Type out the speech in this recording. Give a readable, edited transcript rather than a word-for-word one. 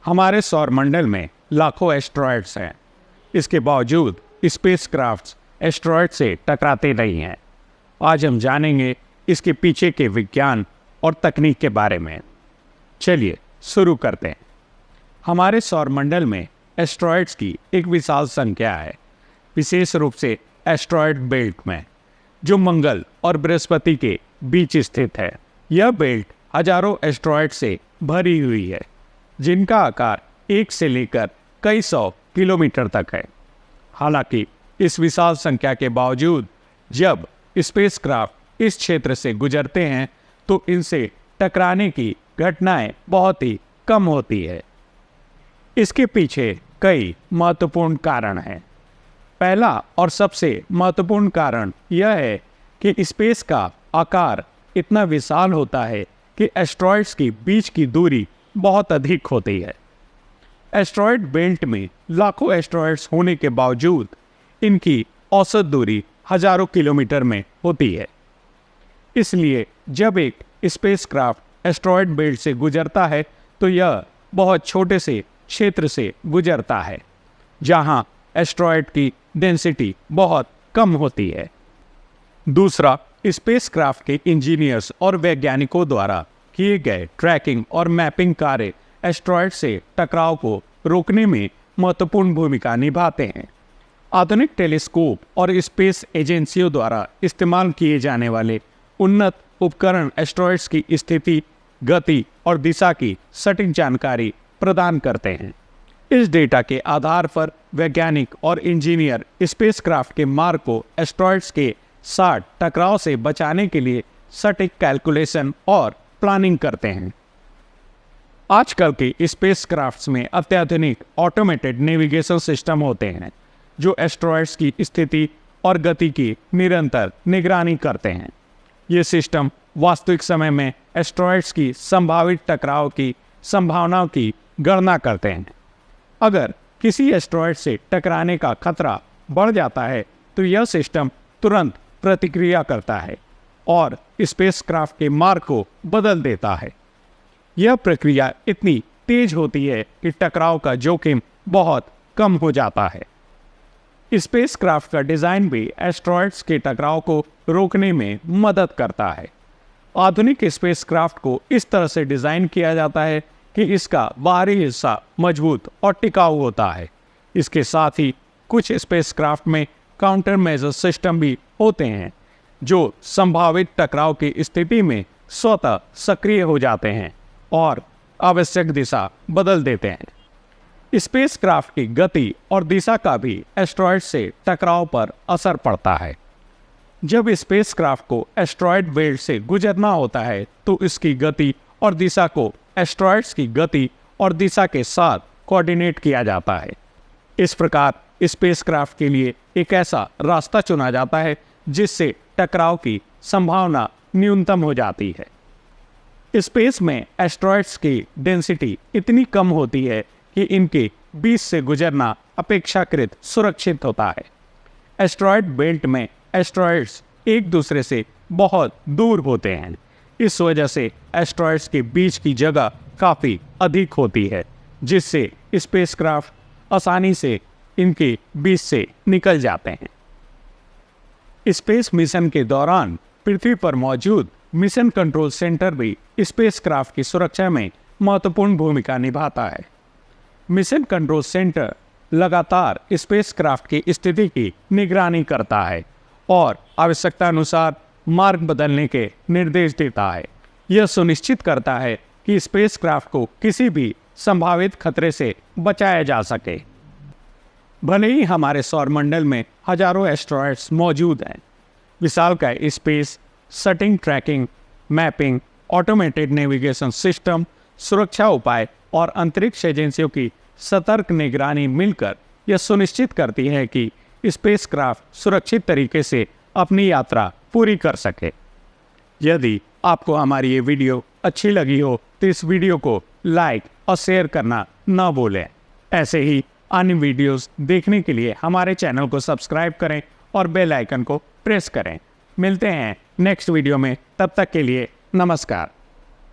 हमारे सौरमंडल में लाखों एस्ट्रॉयड्स हैं। इसके बावजूद स्पेसक्राफ्ट्स एस्ट्रॉयड से टकराते नहीं हैं। आज हम जानेंगे इसके पीछे के विज्ञान और तकनीक के बारे में। चलिए शुरू करते हैं। हमारे सौरमंडल में एस्ट्रॉयड्स की एक विशाल संख्या है, विशेष रूप से एस्ट्रॉयड बेल्ट में, जो मंगल और बृहस्पति के बीच स्थित है। यह बेल्ट हजारों एस्ट्रॉयड से भरी हुई है, जिनका आकार 1 से लेकर कई सौ किलोमीटर तक है। हालांकि इस विशाल संख्या के बावजूद जब स्पेसक्राफ्ट इस क्षेत्र से गुजरते हैं तो इनसे टकराने की घटनाएं बहुत ही कम होती है। इसके पीछे कई महत्वपूर्ण कारण हैं। पहला और सबसे महत्वपूर्ण कारण यह है कि स्पेस का आकार इतना विशाल होता है कि एस्ट्रॉयड्स के बीच की दूरी बहुत अधिक होती है। एस्ट्रॉयड बेल्ट में लाखों एस्ट्रॉयड्स होने के बावजूद इनकी औसत दूरी हजारों किलोमीटर में होती है। इसलिए जब एक स्पेसक्राफ्ट एस्ट्रॉयड बेल्ट से गुजरता है तो यह बहुत छोटे से क्षेत्र से गुजरता है, जहां एस्ट्रॉयड की डेंसिटी बहुत कम होती है। दूसरा, स्पेसक्राफ्ट के इंजीनियर्स और वैज्ञानिकों द्वारा किए गए ट्रैकिंग और मैपिंग कार्य एस्ट्रॉयड से टकराव को रोकने में महत्वपूर्ण भूमिका निभाते हैं। आधुनिक टेलीस्कोप और स्पेस एजेंसियों द्वारा इस्तेमाल किए जाने वाले उन्नत उपकरण एस्ट्रॉयड्स की स्थिति, गति और दिशा की सटीक जानकारी प्रदान करते हैं। इस डेटा के आधार पर वैज्ञानिक और इंजीनियर स्पेसक्राफ्ट के मार्ग को एस्ट्रॉयड्स के साथ टकराव से बचाने के लिए सटीक कैलकुलेशन और प्लानिंग करते हैं। आजकल के स्पेसक्राफ्ट्स में अत्याधुनिक ऑटोमेटेड नेविगेशन सिस्टम होते हैं, जो एस्ट्रॉयड्स की स्थिति और गति की निरंतर निगरानी करते हैं। ये सिस्टम वास्तविक समय में एस्ट्रॉयड्स की संभावित टकराव की संभावनाओं की गणना करते हैं। अगर किसी एस्ट्रॉयड से टकराने का खतरा बढ़ जाता है तो यह सिस्टम तुरंत प्रतिक्रिया करता है और स्पेसक्राफ्ट के मार्ग को बदल देता है। यह प्रक्रिया इतनी तेज होती है कि टकराव का जोखिम बहुत कम हो जाता है। स्पेसक्राफ्ट का डिजाइन भी एस्ट्रॉयड्स के टकराव को रोकने में मदद करता है। आधुनिक स्पेसक्राफ्ट को इस तरह से डिजाइन किया जाता है कि इसका बाहरी हिस्सा मजबूत और टिकाऊ होता है। इसके साथ ही कुछ स्पेसक्राफ्ट में काउंटर मेजर सिस्टम भी होते हैं, जो संभावित टकराव की स्थिति में स्वतः सक्रिय हो जाते हैं और आवश्यक दिशा बदल देते हैं। स्पेसक्राफ्ट की गति और दिशा का भी एस्ट्रॉयड से टकराव पर असर पड़ता है। जब स्पेसक्राफ्ट को एस्ट्रॉयड बेल्ट से गुजरना होता है तो इसकी गति और दिशा को एस्ट्रॉयड्स की गति और दिशा के साथ कोऑर्डिनेट किया जाता है। इस प्रकार स्पेसक्राफ्ट के लिए एक ऐसा रास्ता चुना जाता है जिससे टकराव की संभावना न्यूनतम हो जाती है। स्पेस में एस्ट्रॉयड्स की डेंसिटी इतनी कम होती है कि इनके बीच से गुजरना अपेक्षाकृत सुरक्षित होता है। एस्ट्रॉयड बेल्ट में एस्ट्रॉयड्स एक दूसरे से बहुत दूर होते हैं। इस वजह से एस्ट्रॉयड्स के बीच की जगह काफ़ी अधिक होती है, जिससे स्पेसक्राफ्ट आसानी से इनके बीच से निकल जाते हैं। स्पेस मिशन के दौरान पृथ्वी पर मौजूद मिशन कंट्रोल सेंटर भी स्पेसक्राफ्ट की सुरक्षा में महत्वपूर्ण भूमिका निभाता है। मिशन कंट्रोल सेंटर लगातार स्पेसक्राफ्ट की स्थिति की निगरानी करता है और आवश्यकता अनुसार मार्ग बदलने के निर्देश देता है। यह सुनिश्चित करता है कि स्पेसक्राफ्ट को किसी भी संभावित खतरे से बचाया जा सके। भले ही हमारे सौरमंडल में हजारों एस्ट्रॉयड्स मौजूद हैं, विशालकाय स्पेस सटीक tracking, mapping, automated navigation system, सुरक्षा उपाय और अंतरिक्ष एजेंसियों की सतर्क निगरानी मिलकर यह सुनिश्चित करती है कि स्पेसक्राफ्ट सुरक्षित तरीके से अपनी यात्रा पूरी कर सके। यदि आपको हमारी ये वीडियो अच्छी लगी हो तो इस वीडियो को लाइक और शेयर करना न भूलें। ऐसे ही अन्य वीडियोस देखने के लिए हमारे चैनल को सब्सक्राइब करें और बेल आइकन को प्रेस करें। मिलते हैं नेक्स्ट वीडियो में, तब तक के लिए नमस्कार।